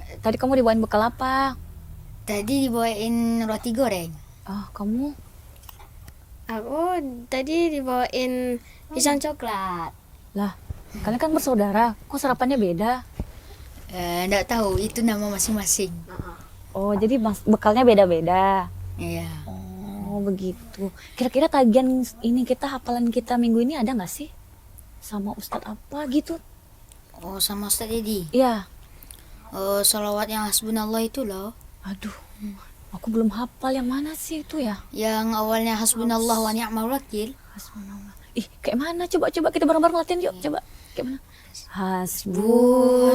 Tadi kamu dibawain bekal apa? Tadi dibawain roti goreng. Oh, kamu? Aku tadi dibawain pisang coklat. Lah, kalian kan bersaudara. Kok sarapannya beda? Nggak tahu, itu nama masing-masing. Oh, jadi bekalnya beda-beda. Iya. Oh, begitu. Kira-kira tagihan ini kita, hafalan kita minggu ini ada nggak sih? Sama Ustadz apa gitu? Oh, sama Ustaz Edi. Iya. Sholawat yang hasbunallah itu loh. Aduh, aku belum hafal yang mana sih itu ya? Yang awalnya hasbunallah wa ni'mal wakil. Hasbunallah. Ih, kayak mana? Coba kita bareng-bareng latihan yuk. Coba. Kayak mana? Hasbunallah,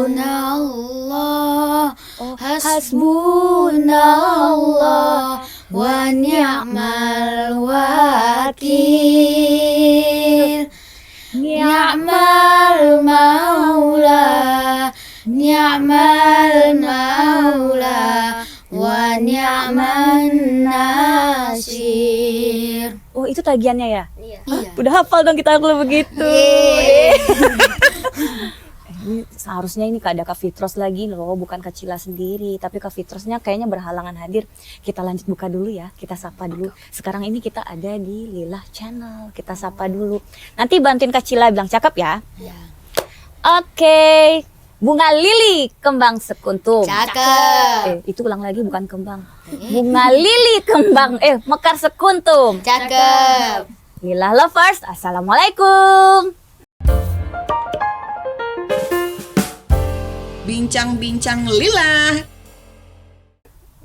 Oh, hasbunallah wa ni'mal wakil. Ni'mal maula, ni'mal maula, wa ni'man nasir. Oh, itu tagihannya ya? Iya. Iya. Udah hafal dong kita kalau begitu. Ini seharusnya ini ada Kak Fitros lagi loh, bukan Kak Cila sendiri, tapi Kak Fitrosnya kayaknya berhalangan hadir. Kita lanjut buka dulu ya, kita sapa dulu. Sekarang ini kita ada di Lillah Channel, kita sapa dulu. Nanti bantuin Kak Cila bilang cakep ya. Ya. Oke, bunga lili kembang sekuntum. Cakep. Itu ulang lagi bukan kembang. Bunga lili kembang mekar sekuntum. Cakep. Lillah lovers, assalamualaikum. Bincang-bincang lila.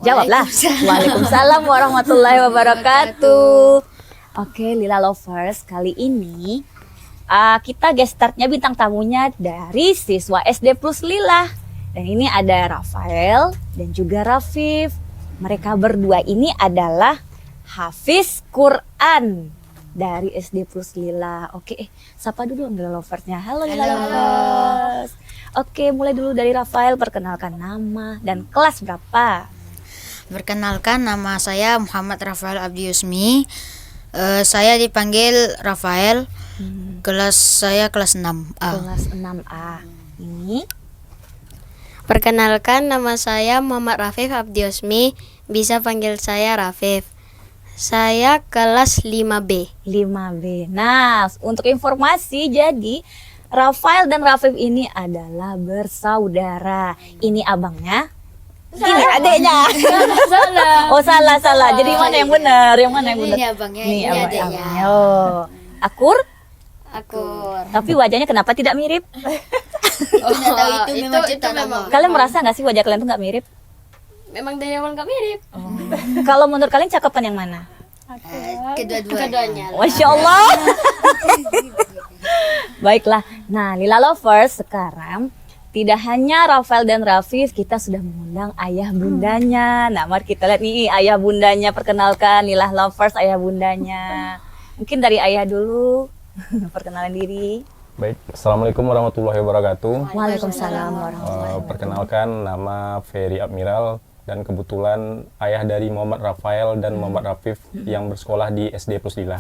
Jawablah. Waalaikumsalam warahmatullahi wabarakatuh. Oke, Lila lovers, kali ini kita guest startnya bintang tamunya dari siswa SD Plus Lila. Dan ini ada Rafael dan juga Rafif. Mereka berdua ini adalah Hafiz Quran dari SD Plus Lila. Oke, sapa dulu Lila loversnya. Halo Lila lovers. Oke, mulai dulu dari Rafael, perkenalkan nama dan kelas berapa? Perkenalkan, nama saya Muhammad Rafael Abdi Yusmi. Saya dipanggil Rafael. Kelas saya kelas 6A. Kelas 6A. Ini Perkenalkan, nama saya Muhammad Rafif Abdiosmi. Bisa panggil saya Rafif. Saya kelas 5B. 5B. Nah, untuk informasi jadi Rafael dan Rafif ini adalah bersaudara. Ini abangnya, ini adeknya. Oh, salah. Jadi mana yang benar? Yang mana yang benar? Ini abangnya, Ini ini adeknya. abangnya. Oh. Akur, Akur. tapi wajahnya kenapa tidak mirip? Itu nggak tahu, itu memang ciptaan memang. Allah. Kalian merasa nggak sih wajah kalian tuh nggak mirip? Memang dari awal gak mirip. Kalau menurut kalian cakapan yang mana? Kedua-duanya. Keduanya. Masya Allah. Baiklah. Nah, Lila lovers, sekarang tidak hanya Rafael dan Rafif, kita sudah mengundang ayah bundanya. Nah, mari kita lihat nih ayah bundanya, perkenalkan Lila lovers ayah bundanya. Mungkin dari ayah dulu. Perkenalan diri. Baik, Assalamualaikum warahmatullahi wabarakatuh. Waalaikumsalam warahmatullahi wabarakatuh. Perkenalkan, nama Ferry Admiral dan kebetulan ayah dari Muhammad Rafael dan Muhammad Rafif yang bersekolah di SD Plus Lila.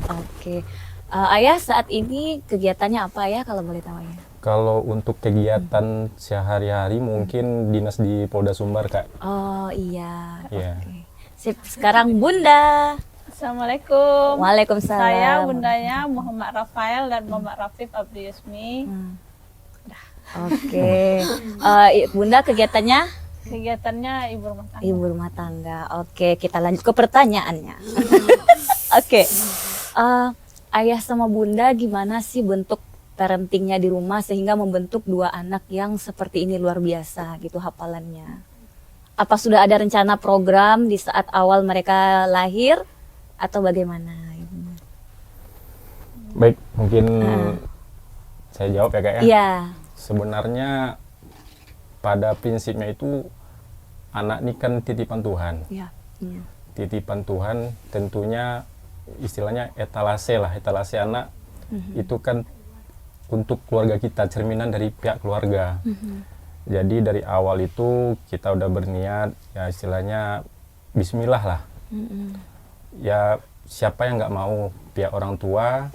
Oke. Ayah saat ini kegiatannya apa ya kalau boleh tahu ya? Kalau untuk kegiatan sehari-hari mungkin dinas di Polda Sumbar, Kak. Oh iya. Iya. Oke. Sip, sekarang Bunda. Assalamualaikum. Waalaikumsalam. Saya bundanya Muhammad Rafael dan Muhammad Rafif Abdi Yusmi. Oke. Bunda kegiatannya Kegiatannya ibu rumah tangga. ibu rumah tangga. Oke, kita lanjut ke pertanyaannya. Oke. Ayah sama Bunda gimana sih bentuk parentingnya di rumah sehingga membentuk dua anak yang seperti ini luar biasa gitu hafalannya? Apa sudah ada rencana program di saat awal mereka lahir atau bagaimana? Baik, mungkin saya jawab ya, Kak ya. Iya. Sebenarnya pada prinsipnya itu anak ini kan titipan Tuhan. Iya. Iya. Titipan Tuhan tentunya istilahnya etalase anak itu kan untuk keluarga kita, cerminan dari pihak keluarga. Jadi dari awal itu kita udah berniat ya istilahnya bismillah lah. Ya siapa yang nggak mau pihak orang tua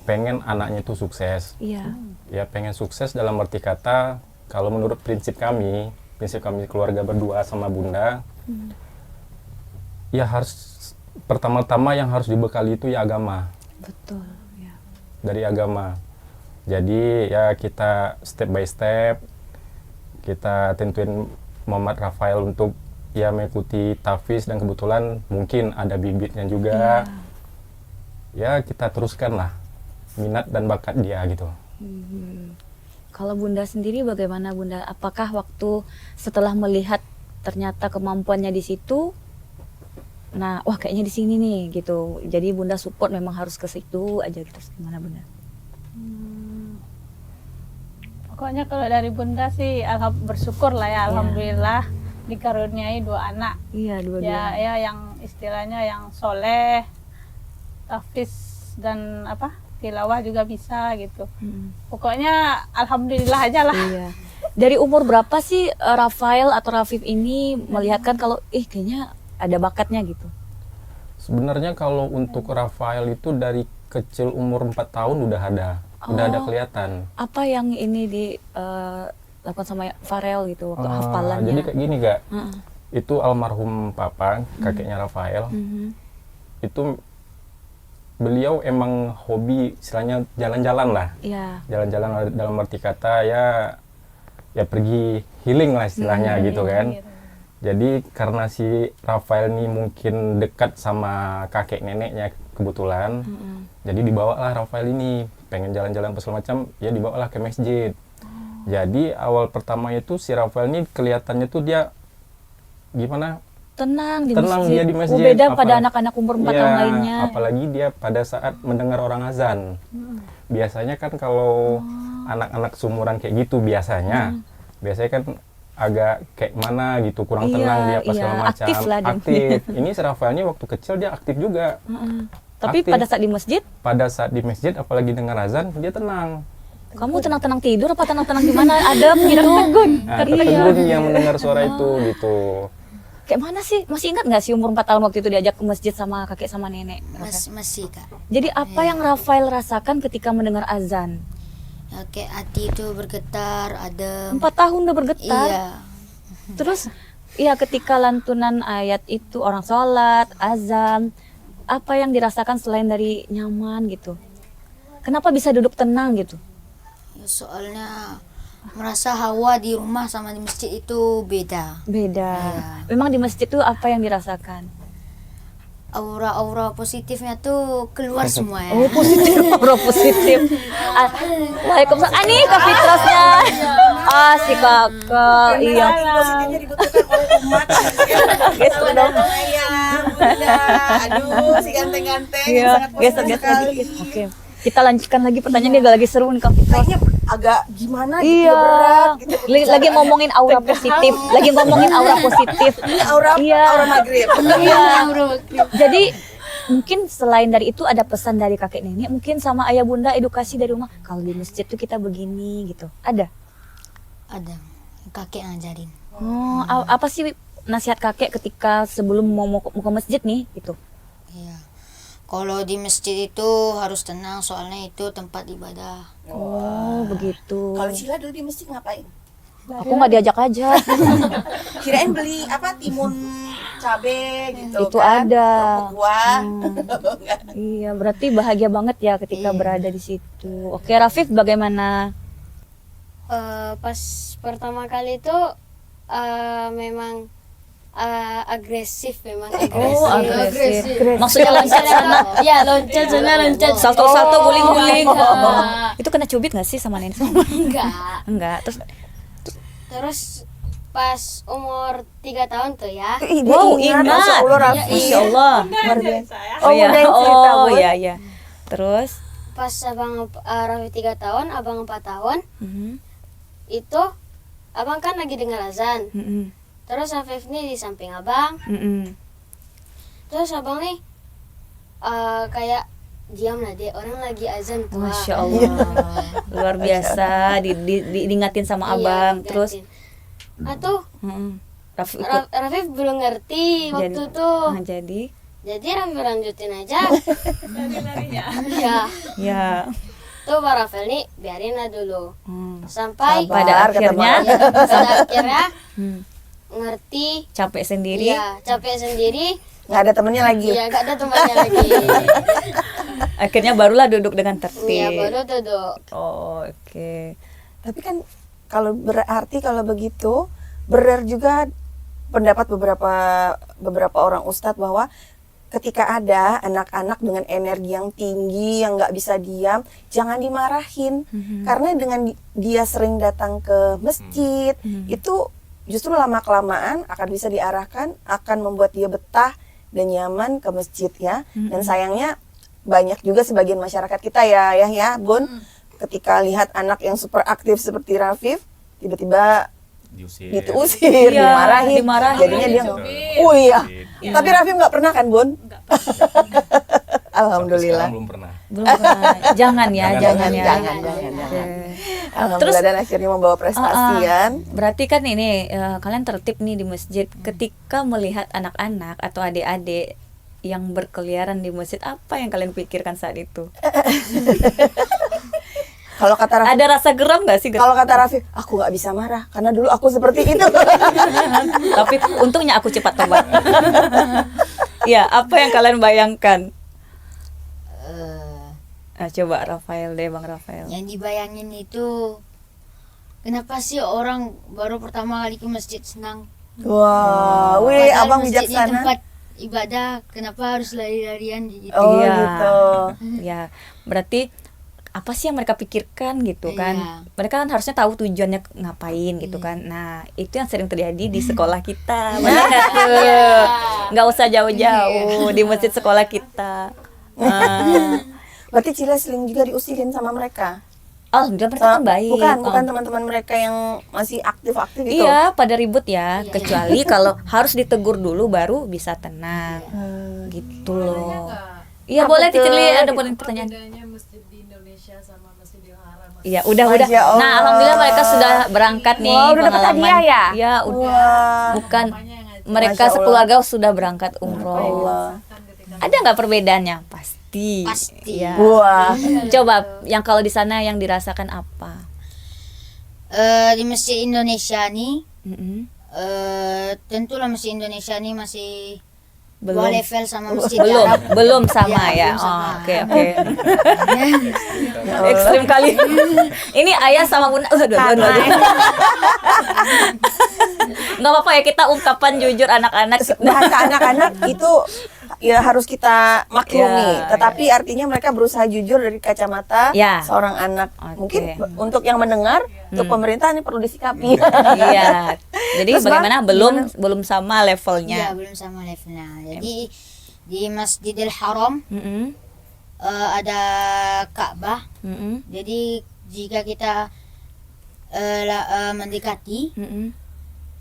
pengen anaknya itu sukses. Iya. Ya pengen sukses dalam arti kata Kalau menurut prinsip kami keluarga berdua sama bunda, ya harus pertama-tama yang harus dibekali itu ya agama. Betul. Ya. Dari agama. Jadi ya kita step by step kita tentuin Muhammad Rafael untuk ya mengikuti tahfiz, dan kebetulan mungkin ada bibitnya juga. Ya kita teruskan lah minat dan bakat dia gitu. Kalau Bunda sendiri bagaimana Bunda? Apakah waktu setelah melihat ternyata kemampuannya di situ, nah wah kayaknya di sini nih gitu, jadi Bunda support memang harus ke situ aja gitu, gimana Bunda? Pokoknya kalau dari Bunda sih bersyukur lah ya, alhamdulillah dikaruniai 2 anak. Iya, dua-dua. Ya yang istilahnya yang soleh, tahfiz dan tilawah juga bisa gitu. Pokoknya alhamdulillah aja lah. Iya. Dari umur berapa sih Rafael atau Rafif ini melihatkan kalau kayaknya ada bakatnya gitu? Sebenarnya kalau untuk Rafael itu dari kecil umur 4 tahun udah ada kelihatan. Apa yang ini dilakukan sama Farel gitu waktu hafalannya? Jadi kayak gini Kak, itu almarhum papa, kakeknya Rafael, itu beliau emang hobi istilahnya jalan-jalan lah. Iya. Jalan-jalan dalam arti kata ya pergi healing lah istilahnya gitu kan. Jadi karena si Rafael ini mungkin dekat sama kakek neneknya kebetulan, jadi dibawalah Rafael ini pengen jalan-jalan apa segala macam, ya dibawalah ke masjid. Jadi awal pertama itu si Rafael ini kelihatannya tuh dia gimana? Tenang Dia di masjid. Beda pada anak-anak umur 4 tahun lainnya. Apalagi dia pada saat mendengar orang azan. Biasanya kan kalau anak-anak seumuran kayak gitu biasanya kan agak kayak mana gitu, kurang tenang dia pas segala macam. Aktif lah dia. Aktif. Ini si Rafaelnya waktu kecil dia aktif juga. Tapi Aktif. pada saat di masjid, apalagi dengar azan dia tenang. kamu tenang-tenang tidur apa tenang-tenang gimana? Adem gitu. Nah, tegun yang mendengar suara itu gitu. Kayak mana sih? Masih ingat nggak sih umur 4 tahun waktu itu diajak ke masjid sama kakek sama nenek? Masih Kak. Jadi apa yang Rafael rasakan ketika mendengar azan? Ya, kayak hati itu bergetar, adem. 4 tahun udah bergetar. Iya. Terus ya ketika lantunan ayat itu orang sholat, azan, apa yang dirasakan selain dari nyaman gitu? Kenapa bisa duduk tenang gitu? Ya, soalnya merasa hawa di rumah sama di masjid itu beda. Beda. Iya. Memang di masjid tuh apa yang dirasakan? Aura-aura positifnya tuh keluar semua ya. Oh positif, aura positif. Waalaikumsalam. Nih Kak Fitrasnya. Si kakak. Iya. Positifnya dibutuhkan oleh umat. Geser dong. Aduh, si ganteng-ganteng Iya. sangat Geser positif geser sekali. lagi. Oke. Kita lanjutkan lagi pertanyaan dia lagi seru nih Kak Fitras. Kayaknya agak gimana gitu, Iya. berat gitu. Lagi ngomongin aura positif. Lagi ngomongin aura positif. Ini aura maghrib. Iya. Jadi mungkin selain dari itu ada pesan dari kakek nenek, mungkin sama ayah bunda, edukasi dari rumah. Kalau di masjid tuh kita begini gitu. Ada? Ada kakek ngajarin. Oh, apa sih nasihat kakek ketika sebelum mau ke masjid nih gitu? Iya. Kalau di masjid itu harus tenang, soalnya itu tempat ibadah. Oh, begitu. Kalau Sheila dulu di masjid ngapain? Aku nggak diajak aja. Kirain beli timun cabe gitu Itu kan? ada. Kerupuk buah. Iya, berarti bahagia banget ya ketika berada di situ. Oke, Rafif bagaimana? Pas pertama kali itu memang agresif memang Oh, agresif. agresif. Maksudnya loncat sana. Ya loncat sana loncat Salto-salto, guling-guling. Oh. Itu kena cubit nggak sih sama nenek? Enggak. Enggak. Terus pas umur 3 tahun tuh ya. Wow, ingat. Masya Allah, Raffi. Masya Allah. Luar biasa. Oh, iya. Bunda yang cerita, Oh, Bun. iya, iya. Terus? Pas abang Raffi 3 tahun, abang 4 tahun, Mhm, itu abang kan lagi dengar azan. mhm, Terus Afif nih di samping abang. mhm. Terus abang nih kayak diam lah deh, orang lagi azan tuh. Masya Allah. Luar biasa. Diingatin sama abang. Terus? Tuh Mhm. Rafif ikut. Rafif belum ngerti waktu Jadi- tuh. Nah, jadi? Jadi Rafif lanjutin aja. Lari-larinya. Ya. Ya. tuh Bang Rafael nih biarin lah dulu. Sampai Pada akhirnya pada akhirnya hmm, ngerti. capek sendiri. Iya, capek sendiri. Nggak ada temennya lagi. Iya, gak ada temannya lagi. Akhirnya barulah duduk dengan tertib. Iya, baru duduk. Oh, oke. Tapi kan kalau berarti kalau begitu benar juga pendapat beberapa orang ustadz bahwa ketika ada anak-anak dengan energi yang tinggi yang nggak bisa diam, jangan dimarahin karena dengan dia sering datang ke masjid itu justru lama kelamaan akan bisa diarahkan, akan membuat dia betah dan nyaman ke masjid ya. Dan sayangnya banyak juga sebagian masyarakat kita ya Bun, ketika lihat anak yang super aktif seperti Rafif tiba-tiba diusir. diusir, Iya, dimarahin. dimarahin. Jadinya dia oh iya. Tapi Rafif nggak pernah kan, Bun? Alhamdulillah. Sekarang belum pernah. Belum pernah. Jangan ya, jangan ya. Jangan. Oke. Alhamdulillah dan akhirnya membawa prestasi kan. Berarti kan ini kalian tertib nih di masjid. Ketika melihat anak-anak atau adik-adik yang berkeliaran di masjid, apa yang kalian pikirkan saat itu? Kalau kata Rafif, Ada rasa geram nggak sih? kalau kata Rafif, aku nggak bisa marah karena dulu aku seperti itu. Tapi untungnya aku cepat tobat. Ya, apa yang kalian bayangkan? Coba Rafael deh, Bang Rafael. Yang dibayangin itu, kenapa sih orang baru pertama kali ke masjid senang? Wah, wih, Padahal abang masjidnya bijaksana. tempat ibadah, kenapa harus lari-larian gitu? Oh Iya. gitu. Ya, berarti apa sih yang mereka pikirkan gitu kan? Iya. Mereka kan harusnya tahu tujuannya ngapain gitu kan. Nah, itu yang sering terjadi di sekolah kita. Benar nggak tuh? Nggak usah jauh-jauh di masjid sekolah kita. Berarti Cila sering juga diusirin sama mereka. Alhamdulillah mereka kan baik. Bukan teman-teman mereka yang masih aktif-aktif itu. Iya, pada ribut ya. Kecuali kalau harus ditegur dulu baru bisa tenang. Gitu loh. Iya, boleh tuh? Cili, ada pertanyaan. masjid di Indonesia sama masjid yang haram. Iya, udah. Masya Allah. Nah, alhamdulillah mereka sudah berangkat nih. Wah, udah dapat pengalaman. hadiah ya? Iya, udah. Wah. Bukan Masya mereka Allah. sekeluarga sudah berangkat umroh. Allah. Ada nggak perbedaannya? Pasti. Pasti. Iya. Wah. Coba yang kalau di sana yang dirasakan apa? Di masjid Indonesia nih, Mm-mm. tentulah masjid Indonesia nih masih Belum. dua level sama masjid Belum, Arab. belum sama Iya, ya. belum sama. Oh, oke. Ekstrim kali. Ini ayah sama bunda. Dua-dua. Nggak apa-apa ya, kita ungkapan jujur anak-anak. Bahasa anak-anak itu ya harus kita maklumi. Ya, Tetapi artinya mereka berusaha jujur dari kacamata Ya. seorang anak. Oke. Mungkin untuk yang mendengar, untuk pemerintah ini perlu disikapi. Iya. Jadi Terus, Bang, bagaimana belum sama Iya, levelnya. belum sama levelnya. Jadi di Masjidil Haram Mm-mm. ada Ka'bah. Mm-mm. Jadi jika kita mendekati, Mm-mm.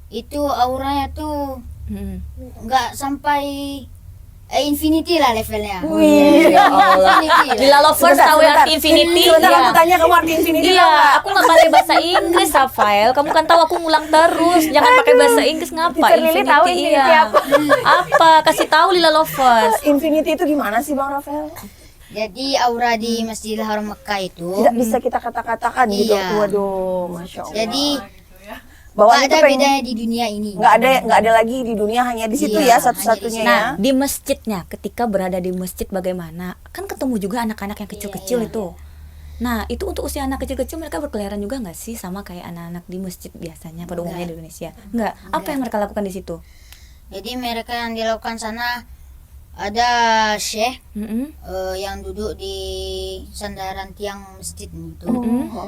itu auranya tuh Mm-mm. nggak sampai infinity lah levelnya. Wih, Ya Allah. Infinity lah. Lila lovers tahu Sebentar, arti infinity? Sebentar Iya. aku tanya kamu arti infinity Iya, tahu nggak? aku nggak pandai bahasa Inggris, Rafael. Kamu kan tahu aku ngulang terus. Jangan pakai bahasa Inggris ngapa? Teacher Lili tahu infinity apa? Apa? Kasih tahu Lila lovers. Infinity itu gimana sih Bang Rafael? Jadi aura di Masjidil Haram Mekah itu Tidak bisa kita kata-katakan gitu. Iya. Waduh, Masya Allah. jadi bahwa nggak itu ada pengen- bedanya di dunia ini. nggak ada lagi di dunia, hanya di situ Iya, ya satu-satunya hanya ya. Nah, di masjidnya, ketika berada di masjid bagaimana? Kan ketemu juga anak-anak yang kecil-kecil itu. Nah, itu untuk usia anak kecil-kecil mereka berkeliaran juga nggak sih sama kayak anak-anak di masjid biasanya pada umumnya di Indonesia? Nggak. Apa yang mereka lakukan di situ? Jadi mereka yang dilakukan sana ada syekh Mm-mm. yang duduk di sandaran tiang masjid itu.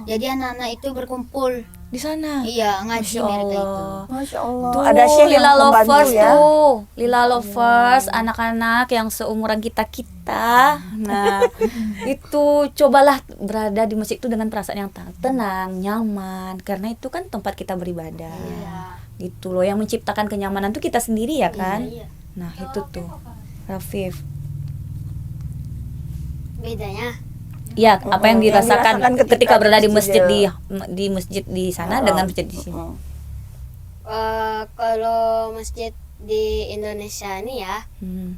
Jadi anak-anak itu berkumpul. Di sana. Iya, ngaji Masya mereka itu. Allah. Masya Allah. Tuh, Ada Syekh yang Lila membantu lovers ya. tuh, Lila lovers, anak-anak yang seumuran kita. Nah, itu cobalah berada di masjid itu dengan perasaan yang tenang, nyaman, karena itu kan tempat kita beribadah. Gitu loh, yang menciptakan kenyamanan tuh kita sendiri ya kan. Nah, itu tuh, Rafif. Bedanya Ya, apa yang yang dirasakan dirasakan ketika ketika berada di di masjid masjid di masjid di sana dengan masjid di sini. kalau masjid di Indonesia ini ya Hmm.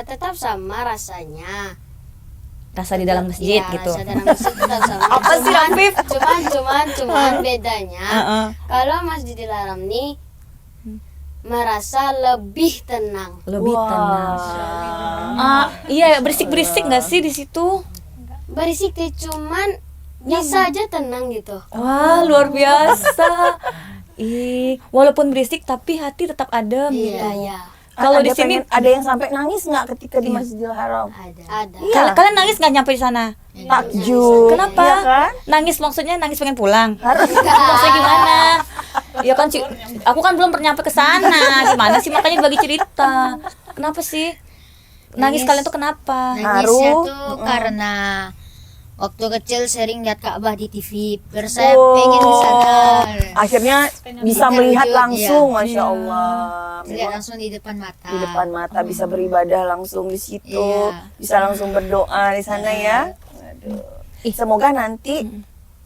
tetap sama rasanya. rasa di dalam masjid Iya, gitu. rasa dalam masjid tetap sama. Apa sih, Rafif? Cuman bedanya kalau Masjidil Haram nih merasa lebih tenang. Lebih tenang. Iya, berisik-berisik nggak sih di situ? Berisik sih, cuman bisa aja tenang gitu. Wah, luar biasa. Walaupun berisik tapi hati tetap adem gitu. Iya, iya. Kalau di Ada sini ada yang sampai nangis nggak ketika di Masjidil Haram? Ada. kalian nangis nggak nyampe di sana? Takjub. Kenapa? Iya kan? Nangis maksudnya nangis pengen pulang. Maksudnya gimana? Ya kan aku kan belum pernah nyampe ke sana. Gimana sih, makanya bagi cerita. Kenapa sih? Nangis kalian tuh kenapa? Nangisnya Haru. tuh karena waktu kecil sering lihat Ka'bah di TV. Terus saya pengen ke sana. Akhirnya bisa Terwujud, melihat iya. langsung, masya Allah. Lihat langsung di depan mata. Di depan mata bisa beribadah langsung di situ, Iya. bisa langsung berdoa di sana ya. Aduh. Semoga nanti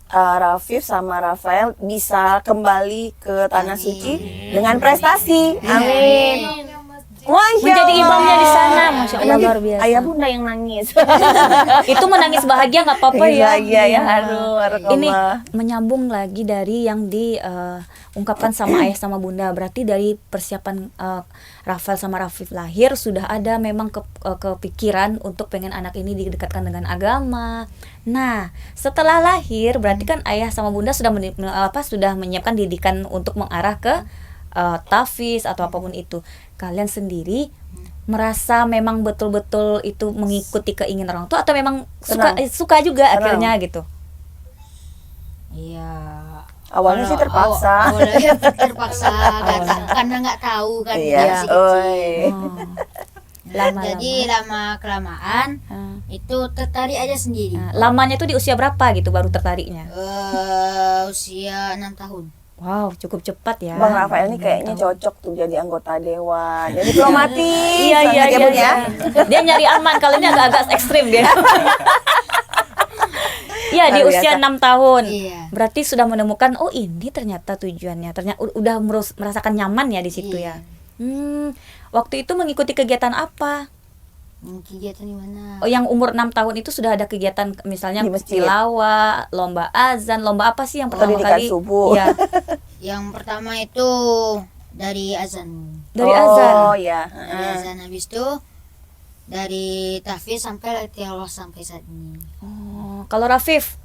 Rafif sama Rafael bisa kembali ke tanah suci dengan prestasi. Amin. Masya Menjadi Allah. imamnya di sana, Masya Allah, Nanti luar biasa. Ayah bunda yang nangis. Itu menangis bahagia nggak apa-apa ya. Iya ya, haru, Ini harukallah. menyambung lagi dari yang diungkapkan sama ayah sama bunda. Berarti dari persiapan Rafael sama Rafif lahir sudah ada memang kepikiran untuk pengen anak ini didekatkan dengan agama. Nah, setelah lahir berarti kan ayah sama bunda sudah sudah menyiapkan didikan untuk mengarah ke tahfiz atau apapun itu. Kalian sendiri merasa memang betul-betul itu mengikuti keinginan orang tua atau memang suka juga akhirnya gitu? Iya. Awalnya sih terpaksa. Awalnya terpaksa karena nggak tahu kan Iya. masih kecil. Oi. Lama-lama. Jadi lama kelamaan itu tertarik aja sendiri. Nah, lamanya itu di usia berapa gitu baru tertariknya? Usia 6 tahun. Wow, cukup cepat ya. Bang Rafael ini kayaknya cocok tuh jadi anggota dewan, jadi diplomatis. Iya iya banget ya, iya. Bun, ya. Iya. Dia nyari aman, kalau ini agak-agak ekstrim dia. Iya, di Luar usia biasa. 6 tahun. Iya. Berarti sudah menemukan oh ini ternyata tujuannya. Ternyata udah merasakan nyaman ya di situ ya. Waktu itu mengikuti kegiatan apa? Kegiatan di mana? Oh, yang umur 6 tahun itu sudah ada kegiatan misalnya Di masjid. tilawah, lomba azan, lomba apa sih yang pertama Pendidikan kali? subuh. Iya, Yang pertama itu dari azan. dari azan. Oh ya. Dari azan habis itu dari tahfiz sampai tilawah sampai saat ini. Oh, kalau Rafif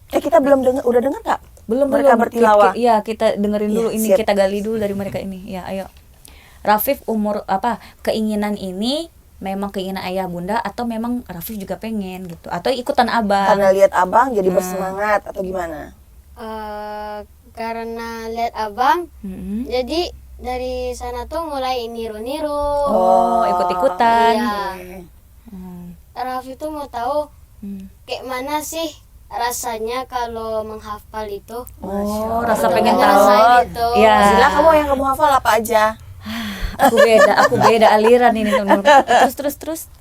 Kita belum dengar, udah dengar nggak? belum Mereka bertilawah. Iya, kita dengerin dulu Iya, ini, siap. kita gali dulu dari mereka ini. Ya, ayo. Rafif umur apa? Keinginan ini memang keinginan ayah bunda atau memang Rafif juga pengen gitu atau ikutan abang? Karena lihat abang jadi bersemangat atau gimana? Karena lihat abang, Mm-mm. jadi dari sana tuh mulai niru-niru. Oh, ikut-ikutan. Iya. Hmm. Raffi tuh mau tahu Hmm. kayak mana sih rasanya kalau menghafal itu. Oh, rasa pengen Pengen tahu. ngerasain itu. Iya. Zila, kamu yang kamu hafal apa aja? Aku beda aliran ini teman. Terus.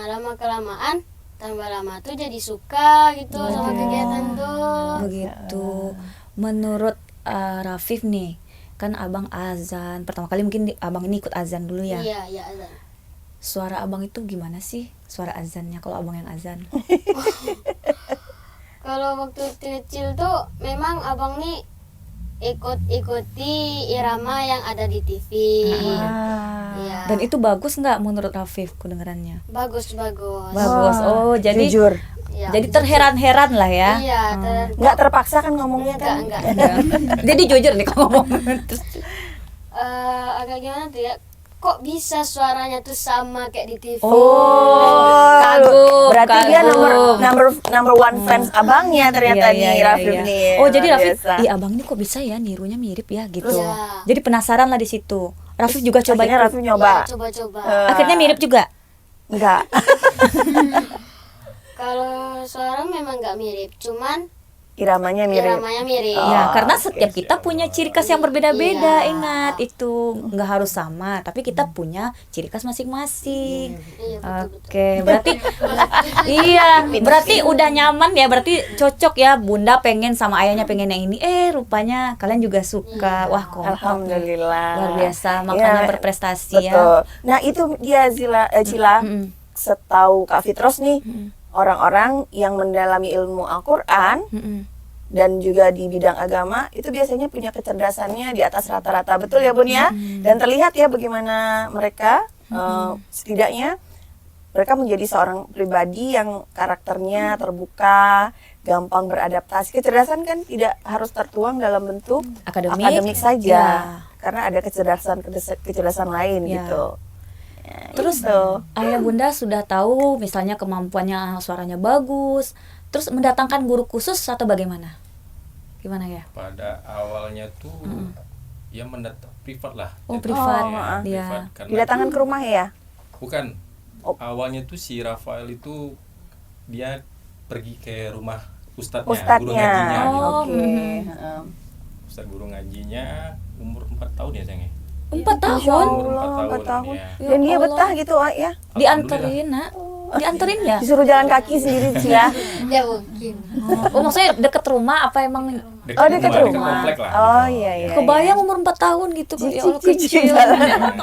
Lama kelamaan tambah lama tuh jadi suka gitu sama kegiatan tuh. Begitu. Menurut Rafif nih, kan abang azan pertama kali mungkin abang ini ikut azan dulu ya. Iya, iya azan. Suara abang itu gimana sih? Suara azannya kalau abang yang azan. Kalau waktu kecil tuh memang abang nih ikut-ikuti irama yang ada di TV. Iya. Dan itu bagus nggak menurut Rafif kedengarannya? Bagus. Bagus. Oh, jadi Jujur, Iya. jadi terheran-heran lah ya. Iya, nggak terpaksa kan ngomongnya kan? enggak. Jadi jujur nih kalau ngomong. Terus, Agak gimana tuh ya? Kok bisa suaranya tuh sama kayak di TV? Oh, Kagum, berarti dia kagum. number one fans abangnya ternyata Iya, nih, iya, Rafif iya. nih. Oh, jadi Luar Rafif, biasa. iya abang ini kok bisa ya nirunya mirip ya gitu. Iya. Jadi penasaran lah di situ. Rafif juga coba Akhirnya ikut. Rafif nyoba. Iya, coba-coba. Akhirnya mirip juga. Enggak. Kalau suara memang nggak mirip, cuman Iramanya mirip. iramanya mirip. Ya, karena setiap kita punya ciri khas yang berbeda-beda. Iya. Ingat itu nggak harus sama, tapi kita punya ciri khas masing-masing. Iya, betul-betul. Oke, berarti iya, berarti udah nyaman ya, berarti cocok ya. Bunda pengen sama ayahnya pengen yang ini. Rupanya kalian juga suka. Wah, kompak. Alhamdulillah. Luar biasa, makanya Ya, berprestasi betul. ya. Nah, itu dia Cila. Mm-mm. setahu Kak Fitros nih, orang-orang yang mendalami ilmu Al-Quran dan juga di bidang agama itu biasanya punya kecerdasannya di atas rata-rata, betul ya Bun ya? Dan terlihat ya bagaimana mereka setidaknya mereka menjadi seorang pribadi yang karakternya terbuka, gampang beradaptasi. Kecerdasan kan tidak harus tertuang dalam bentuk akademik saja, karena ada kecerdasan lain gitu. Ya, Terus gitu. ayah bunda sudah tahu misalnya kemampuannya suaranya bagus, terus mendatangkan guru khusus atau bagaimana? Gimana ya? Pada awalnya tuh ya mendatang privat lah. Oh, Jadi, privat. ya, Iya. privat. Karena Didatangkan ke rumah ya? bukan Oh. awalnya tuh si Rafael itu dia pergi ke rumah guru Ustadznya. ngajinya gitu. Oke. Heeh. Ustadz guru ngajinya umur 4 tahun ya sayangnya. 4 Masya tahun Umur Allah, 4 4 tahun. ya. Ya Dan dia Allah. betah gitu ya? dianterin, Nak. Dianterin ya? Disuruh jalan kaki sendiri sih ya? Ya mungkin. Oh, maksudnya deket rumah apa emang Oh, dekat dekat rumah. komplek lah. Oh gitu. iya iya. kebayang umur 4 tahun gitu ya Allah Cici kecil. jalan.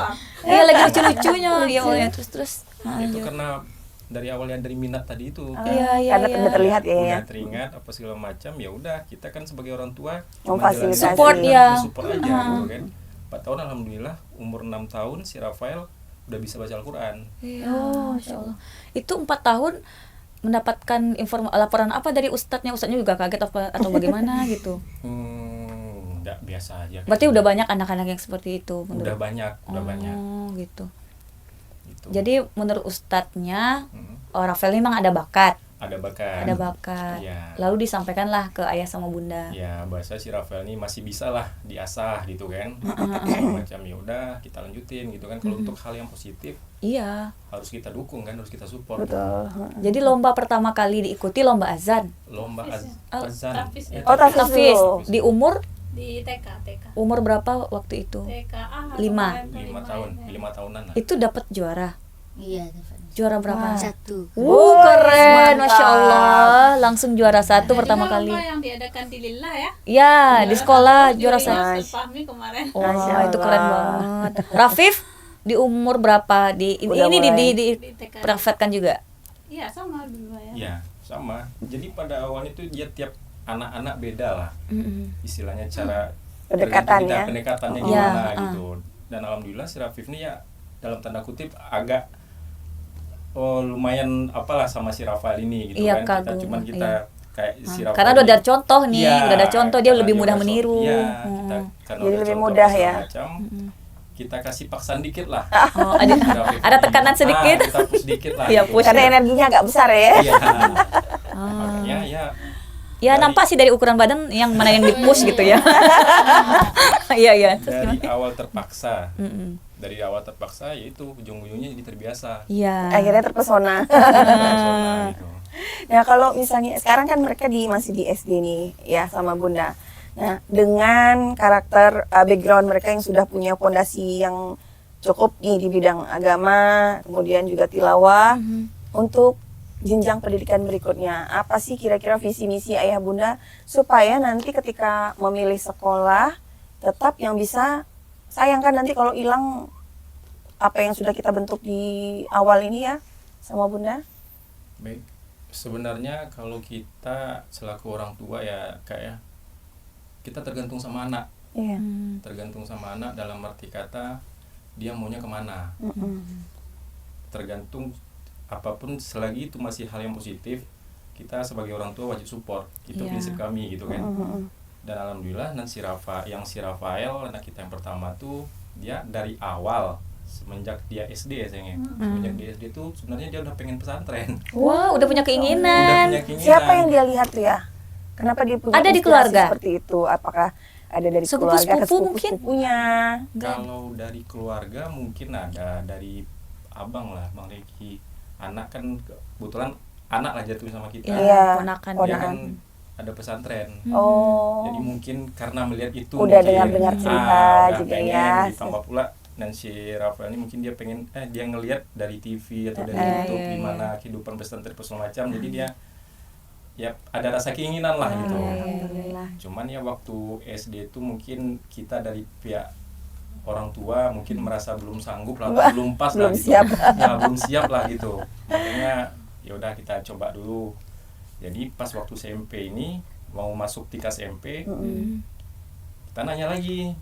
Iya lagi lucu-lucunya dia awalnya terus. Itu karena dari awalnya dari minat tadi itu. Iya, iya, Karena iya. udah terlihat ya. Udah teringat apa segala macam, ya udah kita kan sebagai orang tua cuma Memfasilitasi. jalanin Support aja, ya. support aja gitu kan. 4 tahun alhamdulillah, umur 6 tahun si Rafael udah bisa baca Al-Qur'an. Iya, Masya Allah. Itu 4 tahun mendapatkan laporan apa dari ustadznya juga kaget atau bagaimana gitu. Enggak, biasa aja. Berarti udah banyak anak-anak yang seperti itu udah banyak. Oh, gitu. Gitu. Jadi menurut ustadznya Hmm, Rafael ini memang ada bakat. ada bakat. Ada bakat. Iya. Lalu disampaikanlah ke ayah sama bunda. Ya, bahasa si Rafael ini masih bisa lah diasah gitu kan. Segala macam, ya udah kita lanjutin gitu kan. Kalau untuk hal yang positif Iya. harus kita dukung kan, harus kita support. Betul. Jadi lomba pertama kali diikuti lomba azan. Lomba Oh, azan. Tafis ya. Oh, tafis Hafiz dulu. di umur Di TK. umur berapa waktu itu? TKA. 5. 5 tahun, 5 tahunan lah. Itu dapat juara. Iya, Juara berapa? 1. Keren, mantap. Masya Allah. Langsung juara 1 pertama kali. Lomba yang diadakan di Lillah ya. Ya, di sekolah juara 1. Ustaz Fahmi kemarin. Wah, Masya itu keren Allah. banget. Rafif di umur berapa? Udah Ini mulai. di Di TK. praktekkan juga. Iya sama dulu ya. Ya, sama. Jadi pada awalnya itu dia tiap anak-anak beda lah. Istilahnya cara Pendekatannya. pendekatannya Oh. gimana Ya, gitu. Dan alhamdulillah si Rafif ini ya dalam tanda kutip agak lumayan apalah sama si Rafael ini gitu Iya, kan. kagum, Kita iya. kayak si Rafael. Karena udah ini- ada contoh nih, Iya, udah ada contoh dia karena lebih mudah udah meniru. Iya, Hmm. kita karena Jadi udah lebih contoh mudah segala ya. macam, kita kasih paksaan dikit lah. Oh, ada, Si Rafif ada ini. tekanan sedikit. Kita push dikit lah. Iya, gitu. push. Karena energinya agak besar ya. Iya. Makanya ya Ya nampak sih dari ukuran badan yang mana yang di-push gitu ya. Iya, iya. Terus dari gimana? awal terpaksa. Mm-mm. Dari awal terpaksa yaitu ujung-ujungnya jadi terbiasa. Iya. Akhirnya terpesona. Terpesona gitu. Nah kalau misalnya sekarang kan mereka masih di SD nih ya sama Bunda. Nah dengan karakter background mereka yang sudah punya fondasi yang cukup nih di bidang agama, kemudian juga tilawah, untuk jenjang pendidikan berikutnya, apa sih kira-kira visi misi ayah bunda supaya nanti ketika memilih sekolah tetap yang bisa, sayangkan nanti kalau hilang apa yang sudah kita bentuk di awal ini ya sama bunda. Baik. Sebenarnya kalau kita selaku orang tua ya kayak kita tergantung sama anak. Iya. Tergantung sama anak dalam arti kata dia maunya kemana. Tergantung apapun selagi itu masih hal yang positif, kita sebagai orang tua wajib support. Itu Iya. prinsip kami gitu kan. Dan alhamdulillah si Rafael anak kita yang pertama tuh dia dari awal semenjak dia SD ya sayangnya. Semenjak dia SD tuh sebenarnya dia udah pengen pesantren. Wah, udah punya Udah keinginan. punya keinginan. Siapa yang dia lihat tuh ya? Kenapa dia punya Ada di inspirasi keluarga? seperti itu? Apakah ada dari Sepupu- keluarga ke sepupu mungkin? sepupu-sepupunya? Kalau dari keluarga mungkin ada dari abang lah, Bang Reki. Anak kan kebetulan anak lah jatuh sama kita. Iya, ponakan. Dia ponakan. kan ada pesantren. Oh. Jadi mungkin karena melihat itu Udah mungkin, dengar-dengar cerita udah juga pengen, ya. Ditambah pula dan si Rafael ini mungkin dia pengen dia ngelihat dari TV atau dari YouTube iya, gimana kehidupan pesantren segala macam. Jadi dia ya ada rasa keinginan lah gitu. Alhamdulillah. Cuman ya waktu SD itu mungkin kita dari pihak orang tua mungkin merasa belum sanggup lah, atau belum pas belum lah gitu. siap. Ya, belum siap lah gitu. Makanya ya udah kita coba dulu. Jadi pas waktu SMP ini mau masuk TIKAS SMP, kita nanya lagi.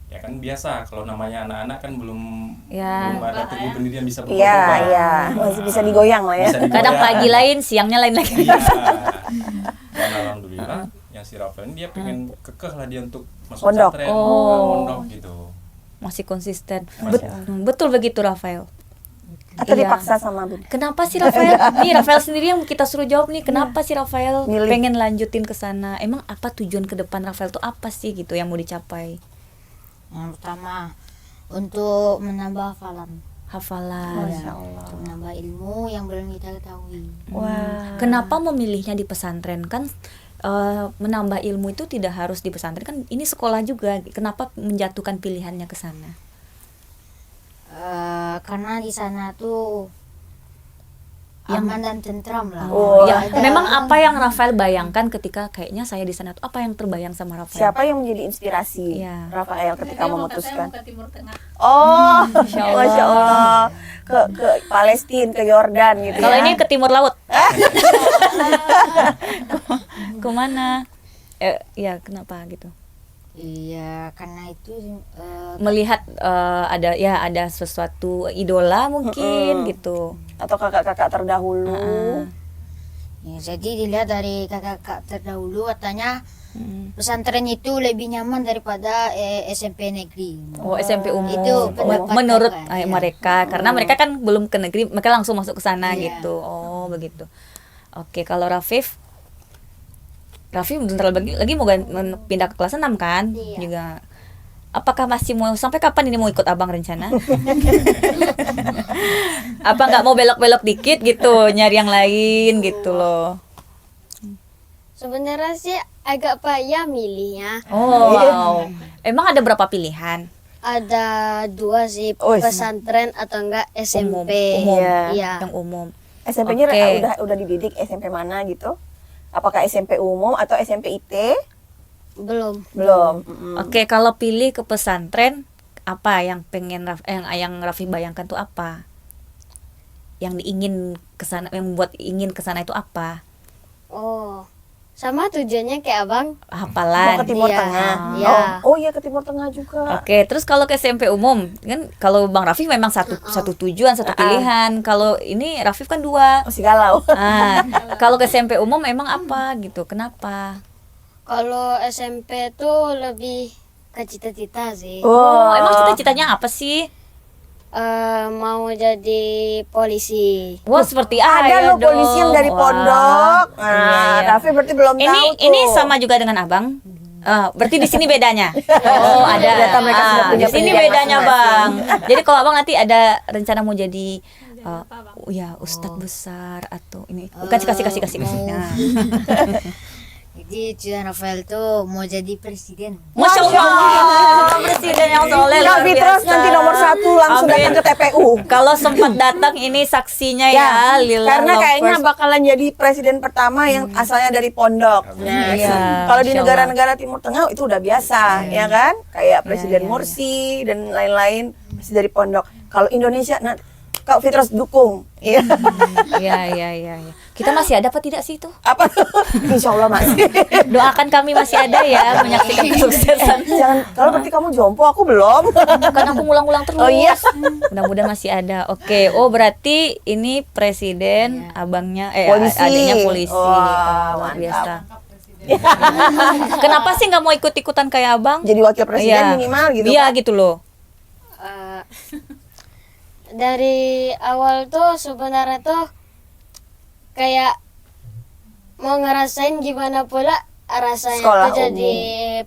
Ya kan biasa kalau namanya anak-anak kan belum Ya. ada tubuh pendirian bisa Iya, berubah. iya, masih bisa digoyang lah ya. Bisa digoyang. Kadang pagi lain, siangnya lain lagi. Iya. Dan alhamdulillah yang si Rafael ini dia pengen kekeh lah dia untuk masuk Pondok. pesantren, pondok gitu. Masih konsisten. Masih. Betul begitu Rafael. Atau Iya. dipaksa sama Bun? Kenapa sih Rafael? Nih Rafael sendiri yang kita suruh jawab nih. Kenapa sih Rafael Milih. pengen lanjutin ke sana? Emang apa tujuan ke depan Rafael tuh apa sih gitu yang mau dicapai? Yang pertama untuk menambah hafalan, Hafalan. untuk menambah ilmu yang belum kita ketahui. Wah. Kenapa memilihnya di pesantren? Kan menambah ilmu itu tidak harus di pesantren, kan ini sekolah juga. Kenapa menjatuhkan pilihannya ke sana? Karena di sana tuh aman dan tentram lah. Oh, Ya, Ada- memang apa yang Rafael bayangkan ketika kayaknya saya di sana tuh, apa yang terbayang sama Rafael? Siapa yang menjadi inspirasi Iya. Rafael ketika Saya mau memutuskan? ke Timur Tengah. Oh, Masya Allah. Ke Palestina, ke Yordan gitu Kalau ya. ini ke timur laut. Kemana? Ya kenapa gitu? Iya, karena itu Melihat ada sesuatu idola mungkin gitu. Atau kakak-kakak terdahulu. ya, jadi dilihat dari kakak terdahulu katanya pesantren itu lebih nyaman daripada SMP negeri. Oh, SMP umum. Itu pendapat Menurut kakak, ya. mereka, karena mereka kan belum ke negeri, mereka langsung masuk ke sana Iya. gitu. Oh, begitu. Oke, kalau Rafif bentar lagi mau pindah ke kelas 6 kan? Iya. Juga. Apakah masih mau, sampai kapan ini mau ikut Abang rencana? Apa nggak mau belok-belok dikit gitu, nyari yang lain gitu loh. Sebenarnya sih agak payah milihnya. Oh, wow. Emang ada berapa pilihan? Ada dua sih, Oh, pesantren atau enggak SMP. Umum. Iya. Yang umum. SMP-nya Oke. udah dididik SMP mana gitu? Apakah SMP umum atau SMP IT? Belum. Belum. Oke, kalau pilih ke pesantren, apa yang pengen yang Raffi bayangkan tuh apa? Yang diingin kesana, yang membuat ingin kesana itu apa? Oh. Sama tujuannya kayak Abang. Mau Hafalan. ke Timur Iya. Tengah. Iya. Oh iya, ke Timur Tengah juga. Oke, terus kalau ke SMP umum, kan kalau Bang Rafif memang satu tujuan, satu pilihan. Kalau ini Rafif kan dua. Masih galau. Kalau ke SMP umum emang apa gitu? Kenapa? Kalau SMP tuh lebih ke cita-cita sih. Oh, emang cita-citanya apa sih? Mau jadi polisi. Wah, seperti Ada dong. lo polisi yang dari Wah. pondok. Nah, Iya, iya. Raffi berarti belum tahu tuh. Ini sama juga dengan Abang. Berarti di sini bedanya. Oh, ada. Ternyata mereka sudah punya Di sini pendidikan bedanya, Bang. Jadi kalau Abang nanti ada rencana mau jadi ya ustadz besar atau ini. Kasih. Nah. Jadi tujuan Rafael tuh mau jadi presiden. Masya Allah, presiden yang soleh luar Raffi terus biasa. nanti nomor 1 langsung Amin. datang ke TPU. Kalau sempat datang ini saksinya ya, Lila karena kayaknya Lovers. bakalan jadi presiden pertama yang asalnya dari pondok. Nah, Iya, kalau di Masya negara-negara Timur Tengah itu udah biasa, ya kan? Kayak Presiden iya. Mursi dan lain-lain masih dari pondok. Kalau Indonesia, nah, Kak Fitros dukung. Iya. Iya. Kita masih ada apa tidak sih itu? Apa? Insya Allah masih. Doakan kami masih ada ya menyaksikan kesuksesan. Jangan, kalau berarti kamu jompo, aku belum. Kan aku ngulang-ngulang terus. Oh iya. Mudah-mudahan masih ada. Oke, berarti ini presiden, abangnya Polisi. adiknya polisi. Wah, Luar mantap. biasa. Kenapa sih nggak mau ikut-ikutan kayak abang? Jadi wakil presiden minimal gitu. Iya kan? gitu loh. Eh, dari awal tuh sebenarnya tuh kayak mau ngerasain gimana pula rasanya Sekolah tuh jadi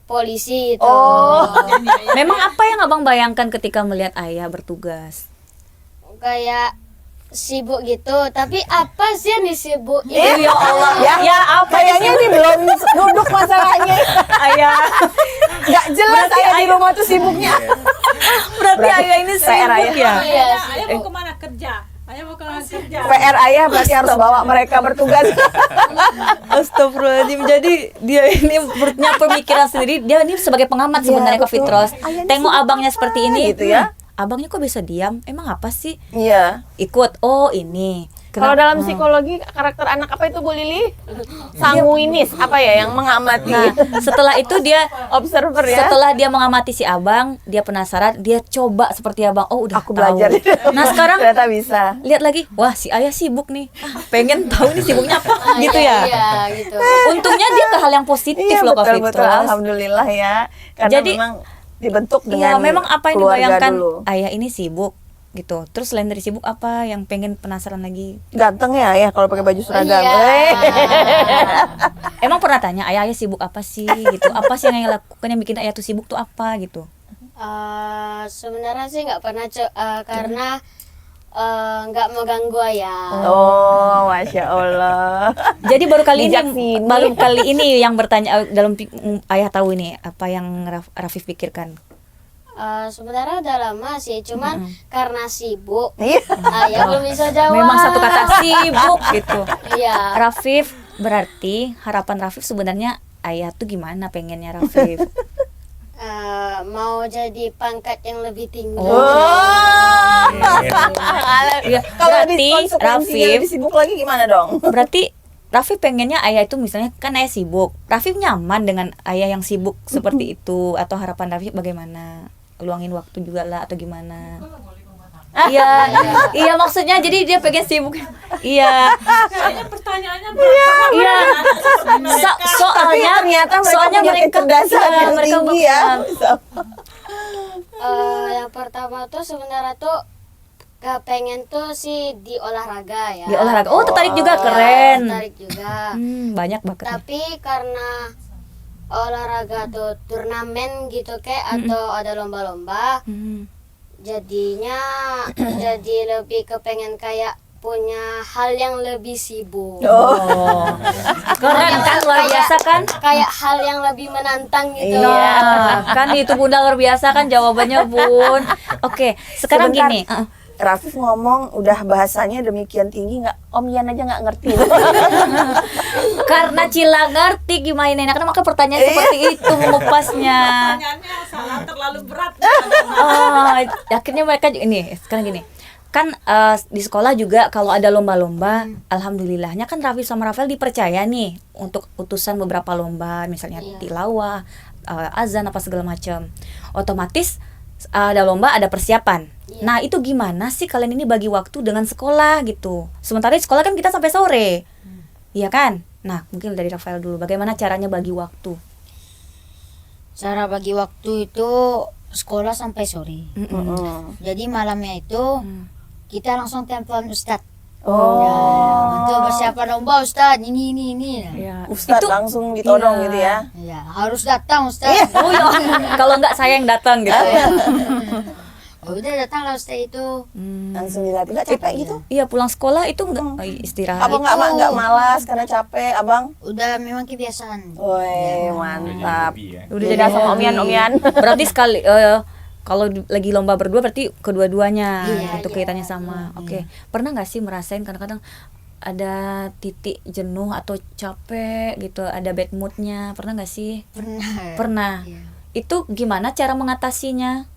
polisi itu. Oh. Memang apa yang abang bayangkan ketika melihat ayah bertugas? Kayak sibuk gitu, tapi apa sih yang disibuk? Ya Allah. Ya apa? Kayaknya ini belum duduk masalahnya. Ayah. Nggak jelas saya di rumah tuh sibuknya. Berarti ayah ini PR sibuk ya. Iya, Ayah mau kemana kerja? Ayah bukan kerja. PR ayah berarti harus bawa mereka bertugas. Astagfirullahaladzim. Jadi dia ini punya pemikiran sendiri. Dia ini sebagai pengamat sebenarnya Kak betul. Fitros. Ayah ini Tengok sibuk abangnya apa seperti ini. gitu ya. Abangnya kok bisa diam? Emang apa sih? Iya. Ikut. Oh ini. Kalau Kenapa? dalam psikologi karakter anak apa itu Bu Lili? Sanguinis apa ya yang mengamati? Nah, setelah itu dia Observer ya. setelah dia mengamati si abang, dia penasaran, dia coba seperti abang. Oh, udah Aku tahu. belajar. Nah, sekarang ternyata bisa. lihat lagi, wah si ayah sibuk nih. Pengen tahu nih sibuknya apa gitu ya. Iya, gitu. Untungnya dia ke hal yang positif Iya loh Kak betul betul. Fitros. Alhamdulillah ya. Karena Jadi, memang dibentuk Iya, dengan memang apa yang keluarga dibayangkan dulu. ayah ini sibuk gitu. Terus selain dari sibuk apa yang pengen penasaran lagi? Ganteng ya kalau pakai baju seragam. Iya. Emang pernah tanya ayah sibuk apa sih gitu? Apa sih yang ayah lakukan yang bikin ayah tuh sibuk tuh apa gitu? Sebenarnya sih nggak pernah karena nggak mau ganggu ayah. Oh, masya Allah. Jadi baru kali Bijak ini sini. baru kali ini yang bertanya dalam ayah tahu ini apa yang Rafif pikirkan. Sebenarnya udah lama sih, cuman karena sibuk, Iya. ayah belum bisa jawab. Memang satu kata sibuk gitu. Iya. Rafif berarti harapan Rafif sebenarnya ayah tuh gimana pengennya Rafif? Mau jadi pangkat yang lebih tinggi. Oh. Ya, Kalau berarti konsekuensinya Rafif lebih sibuk lagi gimana dong? berarti Rafif pengennya ayah itu misalnya kan ayah sibuk. Rafif nyaman dengan ayah yang sibuk seperti itu atau harapan Rafif bagaimana? Luangin waktu juga lah atau gimana? Iya, iya maksudnya jadi dia pengen sibuk. Iya. Kayaknya pertanyaannya berat. Iya. Soalnya ternyata mereka soalnya punya mereka kecerdasan yang mereka tinggi ya. Yang pertama tuh sebenarnya tuh kepengen tuh sih di olahraga ya. di olahraga. Oh, tertarik juga Ya, keren. tertarik juga. Banyak bakatnya. Tapi karena olahraga tuh turnamen gitu kayak atau ada lomba-lomba, jadinya jadi lebih kepengen kayak punya hal yang lebih sibuk. Oh. Keren kan luar biasa kan? Kayak hal yang lebih menantang gitu. Iya, kan itu Bunda luar biasa kan jawabannya Bun. Oke, sekarang Sebentar. gini. Rafif ngomong udah bahasanya demikian tinggi nggak Om Yan aja nggak ngerti. Karena Cila ngerti gimana enak maka pertanyaan seperti itu mengupasnya. Pertanyaannya salah terlalu berat. Oh, akhirnya mereka ini sekarang gini. Kan di sekolah juga kalau ada lomba-lomba, alhamdulillahnya kan Rafif sama Rafael dipercaya nih untuk utusan beberapa lomba, misalnya tilawah, azan apa segala macam. Otomatis ada lomba, ada persiapan. Nah, itu gimana sih kalian ini bagi waktu dengan sekolah gitu? Sementara di sekolah kan kita sampai sore. Iya kan? Nah, mungkin dari Rafael dulu. Bagaimana caranya bagi waktu? Cara bagi waktu itu sekolah sampai sore. Jadi malamnya itu kita langsung telepon Ustadz. Oh. Untuk persiapan lomba Ustadz, ini. Ya. Ustadz langsung ditodong gitu ya. Ya, harus datang Ustadz. Oh ya, kalau enggak saya yang datang gitu. Udah datang lah Ustadz itu. Langsung dilatih nggak capek gitu. Iya, pulang sekolah itu enggak istirahat. Apa nggak malas karena capek, Abang? Udah memang kebiasaan. Woi, mantap. Udah Beda sama Om Yan. Berarti sekali kalau lagi lomba berdua berarti kedua-duanya itu kaitannya sama. Oke. Pernah nggak sih merasain kadang-kadang ada titik jenuh atau capek gitu, ada bad moodnya? Pernah nggak sih? Pernah. Iya. Itu gimana cara mengatasinya?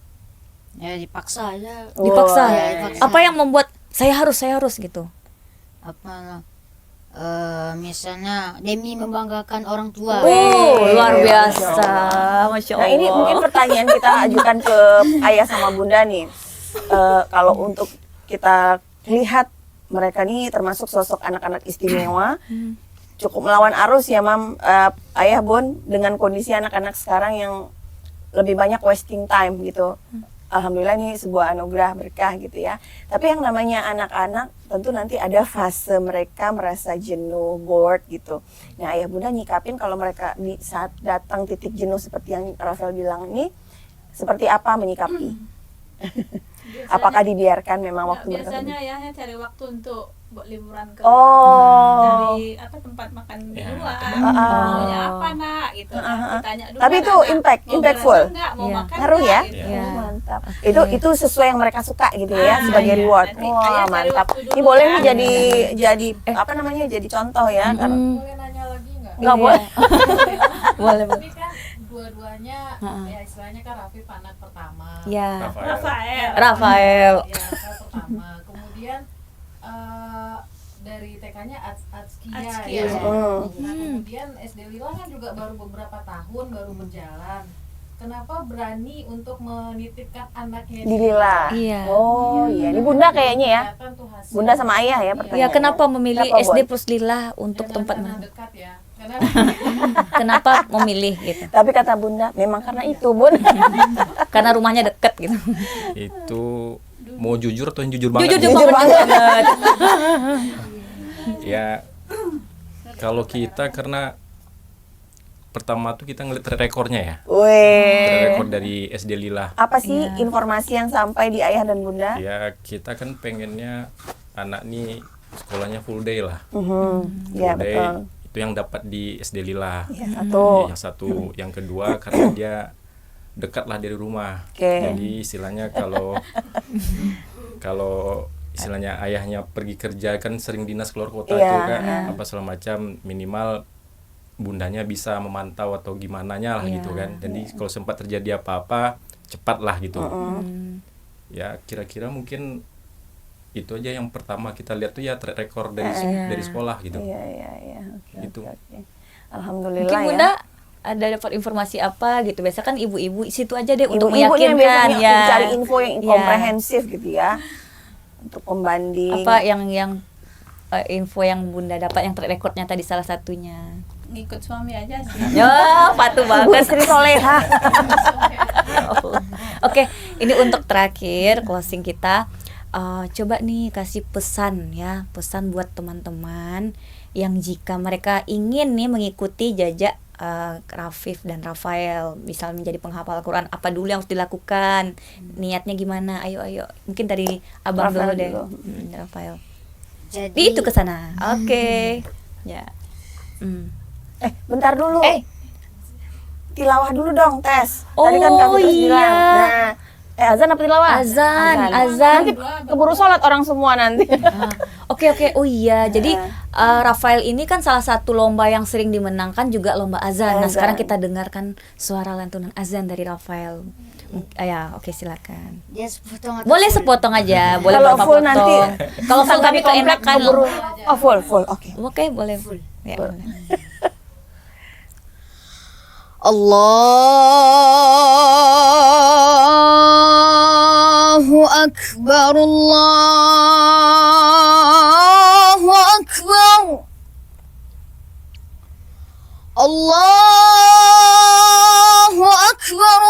Ya dipaksa aja. Dipaksa. ya, dipaksa. Apa yang membuat saya harus gitu? Apa misalnya demi membanggakan orang tua. Luar biasa. Masya Allah. Nah, ini mungkin pertanyaan kita ajukan ke ayah sama bunda nih. Kalau untuk kita lihat mereka nih termasuk sosok anak-anak istimewa, cukup melawan arus ya, Mam, ayah Bun, dengan kondisi anak-anak sekarang yang lebih banyak wasting time gitu. Alhamdulillah ini sebuah anugerah berkah gitu ya. Tapi yang namanya anak-anak tentu nanti ada fase mereka merasa jenuh, bored gitu. Nah, ayah bunda nyikapin kalau mereka di saat datang titik jenuh seperti yang Rafael bilang ini, seperti apa menyikapi? Apakah dibiarkan memang Nggak, waktu mereka biasanya ayahnya cari waktu untuk buat liburan ke Oh. dari tempat makan di Ya. luar. Ah. Maunya apa nak gitu kan. Ditanya dulu. Tapi kan, itu anak, mau impactful. belajar nggak, mau Iya. makan Ngaruh nggak, ya? gitu. Iya. Oh, mantap. Oke. Itu sesuai yang mereka suka gitu ya sebagai iya. reward. Nanti Wah, ayah cari mantap. waktu dulu Ini boleh ya. nih jadi apa namanya? Jadi contoh ya. Karena Boleh nanya lagi nggak? nggak boleh. Boleh, boleh. Ini kan dua-duanya ya istilahnya kan Rafif anak pertama. Ya. Rafael. Rafael. Ya, anak pertama. Kemudian dari TK-nya Atskia Atskia. ya. Hmm. Nah, kemudian SD Lila kan juga baru beberapa tahun baru berjalan. Kenapa berani untuk menitipkan anaknya Di Lila. Iya. Oh, iya. Ini Bunda kayaknya ya. Kelihatan tuh hasil. Bunda sama ayah ya pertanyaannya. Ya, kenapa memilih Kenapa, SD Bon? plus Lila untuk Jangan tempat karena mana? dekat ya. Karena Kenapa memilih gitu? Tapi kata Bunda, memang karena itu, Bun. Karena rumahnya deket gitu. Itu mau jujur atau yang jujur banget? Jujur, nih? jujur banget. Ya kalau kita karena pertama tuh kita ngeliat track recordnya ya. Track Weh. record dari SD Lila. Apa sih informasi yang sampai di ayah dan Bunda? Ya kita kan pengennya anak nih sekolahnya full day lah. Ya, Full day, betul. itu yang dapat di SD Lila. Ya, satu. Yang satu, yang kedua karena dia dekat lah dari rumah. Oke. Jadi istilahnya kalau istilahnya ayahnya pergi kerja kan sering dinas keluar kota Iya, tuh kan apa segala macam, minimal bundanya bisa memantau atau gimana lah gitu kan. Jadi kalau sempat terjadi apa-apa cepat lah gitu. Ya kira-kira mungkin itu aja yang pertama kita lihat tuh ya track record dari sekolah gitu. Iya, iya, iya. Oke, Gitu. oke. Alhamdulillah Mungkin ya. Bunda ada dapat informasi apa gitu. Biasa kan ibu-ibu situ aja deh untuk Ibu-ibu nih yang meyakinkan biasanya ya. cari info yang Ya. komprehensif gitu ya. Untuk pembanding. Apa yang info yang Bunda dapat yang track recordnya tadi salah satunya. Ngikut suami aja sih. Ya, patuh Bu banget. istri soleha. Oke, ini untuk terakhir closing kita. Coba nih kasih pesan ya, pesan buat teman-teman yang jika mereka ingin nih mengikuti jejak Rafif dan Rafael, misal menjadi penghafal Al-Quran, apa dulu yang harus dilakukan? Niatnya gimana? Ayo, mungkin dari abang Rafael dulu deh. dulu. Rafael. Jadi Itu ke sana. Oke. Ya. Bentar dulu. Tilawah dulu dong, tes. Oh, Tadi kan Kak Fitrus iya. bilang. Nah, azan apa tilawah? Azan. Nanti keburu sholat orang semua nanti. Oke. Oh iya, jadi Rafael ini kan salah satu lomba yang sering dimenangkan juga lomba azan. Nah, Azan. sekarang kita dengarkan suara lantunan azan dari Rafael. Ya, oke silakan. dia sepotong atau Boleh full? sepotong aja, boleh Kalau berapa full potong. nanti, Kalau full kami komplek keenakan. keburu. Oh, full. Oke. Oke, boleh. Ya, boleh. Allahu Akbar, Allahu Akbar, Allahu Akbar,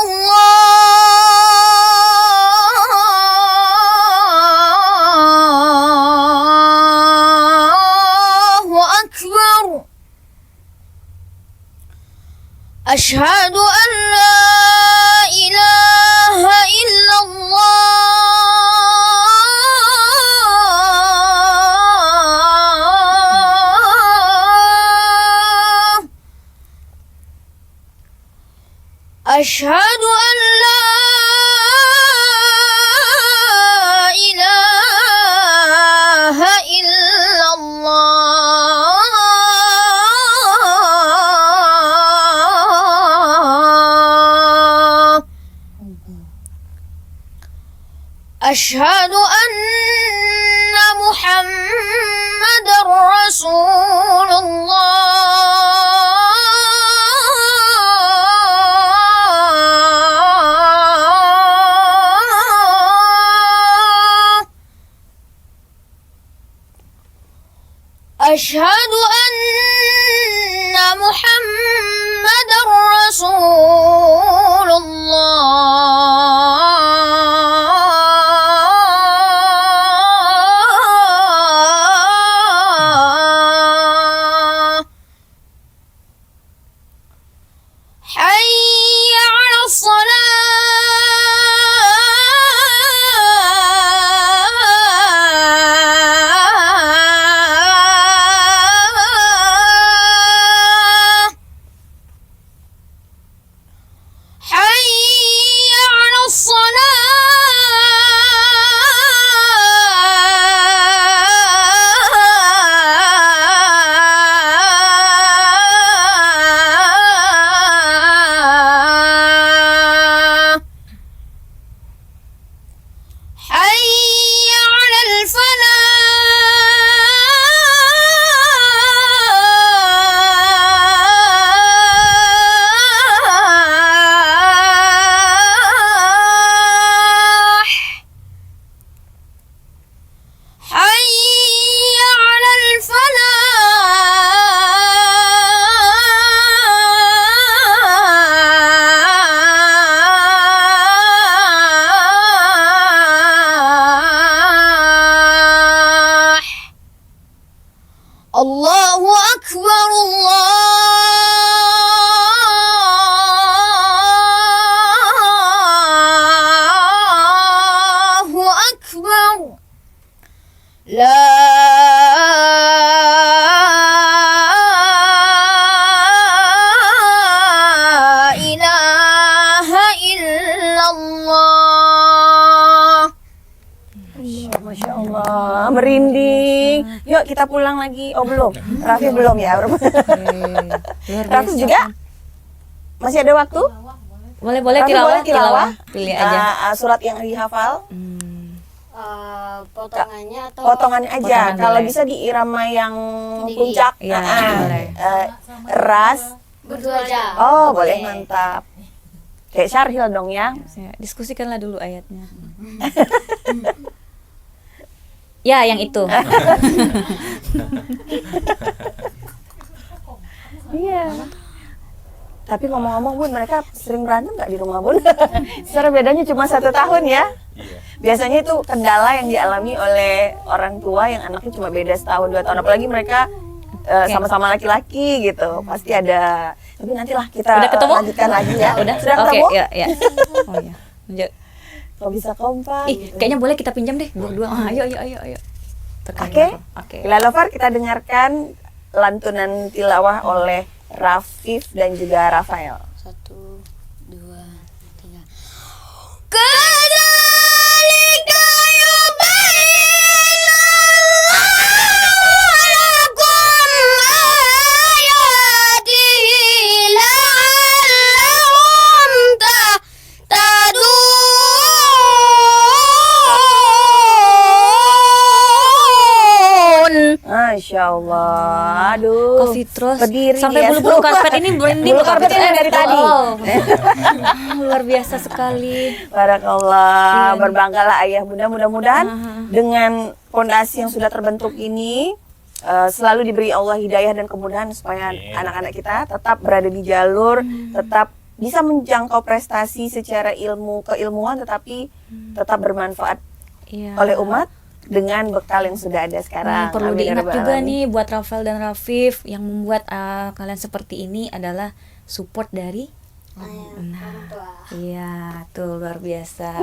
Allahu Akbar. أشهد أن لا إله إلا الله أشهد أن لا إله إلا الله أشهد أن محمد رسول الله أشهد أن محمد رسول الله حي على merinding. Yuk kita pulang lagi. Oh belum, Raffi belum ya. Luar Raffi biasa. juga masih ada waktu. Boleh Raffi boleh tilawah. Pilih aja. Surat yang dihafal. Potongannya atau Potongannya aja. Potongan Kalau boleh. bisa di irama yang Tinggi. puncak. Iya, boleh. Ras. berdua aja? Oh boleh, mantap. Kayak Syarhil dong ya. Diskusikanlah dulu ayatnya. Ya, yang itu. Iya. Tapi ngomong-ngomong Bun, mereka sering berantem nggak di rumah Bun? Secara bedanya cuma 1 tahun ya. Biasanya itu kendala yang dialami oleh orang tua yang anaknya cuma beda setahun 2 tahun. Apalagi mereka sama-sama laki-laki gitu. Pasti ada. Tapi nantilah kita Udah ketemu? lanjutkan lagi ya. Udah Sudah Oke, ketemu? ya, ya. Oh iya. Lanjut. Kok bisa kompak? Ih, kayaknya boleh kita pinjam deh berdua. Ayo. Oke. Lila Lover, kita dengarkan lantunan tilawah oleh Rafif dan juga Rafael. 1, 2, 3. Masya Allah, aduh. Coffee terus Berdiri sampai dia bulu-bulu semua. karpet ini merinding. Bulu karpet ini dari tadi. Luar biasa sekali. Barakallah, berbanggalah ayah bunda. Mudah-mudahan dengan fondasi yang sudah terbentuk ini selalu diberi Allah hidayah dan kemudahan supaya anak-anak kita tetap berada di jalur, tetap bisa menjangkau prestasi secara keilmuan, tetapi tetap bermanfaat Iya. oleh umat dengan bekal yang sudah ada sekarang. Perlu Amin ya diingat rabbal juga alamin. nih buat Rafael dan Rafif yang membuat kalian seperti ini adalah support dari iya, tuh luar biasa.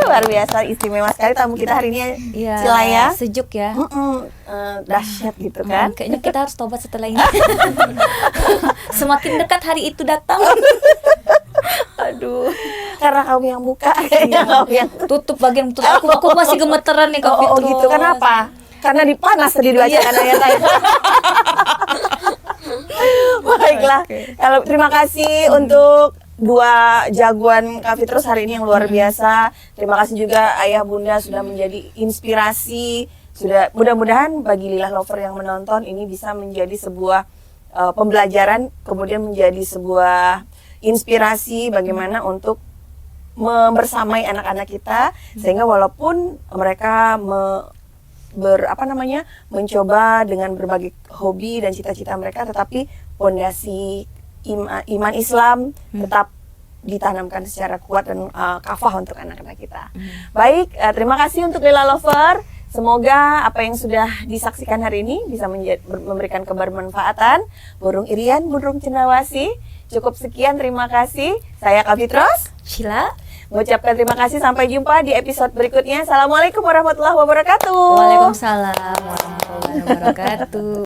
Luar biasa, istimewa sekali tamu kita hari ini. Iya, Cilaya. sejuk ya. Dahsyat gitu kan. Kayaknya kita harus tobat setelah ini. Semakin dekat hari itu datang. Aduh. Karena kamu yang buka, kayaknya kamu yang Tutup bagian tutup. Aku masih gemeteran nih Kak oh Fitro. gitu. Kenapa? Karena dipanas tadi dibacakan ayat-ayat. Baiklah. Kalau terima kasih untuk dua jagoan Kak Fitrus hari ini yang luar biasa. Terima kasih juga ayah bunda sudah menjadi inspirasi. Sudah mudah-mudahan bagi Lila Lover yang menonton ini bisa menjadi sebuah pembelajaran, kemudian menjadi sebuah inspirasi bagaimana untuk membersamai anak-anak kita sehingga walaupun mereka mencoba dengan berbagai hobi dan cita-cita mereka, tetapi pondasi iman Islam tetap ditanamkan secara kuat dan kafah untuk anak-anak kita. Baik, terima kasih untuk Lila Lover. Semoga apa yang sudah disaksikan hari ini bisa memberikan kebermanfaatan. Burung Irian, burung cendrawasih. Cukup sekian, terima kasih. Saya Kak Fitros. Sheila. Mengucapkan terima kasih, sampai jumpa di episode berikutnya. Assalamualaikum warahmatullahi wabarakatuh. Waalaikumsalam warahmatullahi wabarakatuh.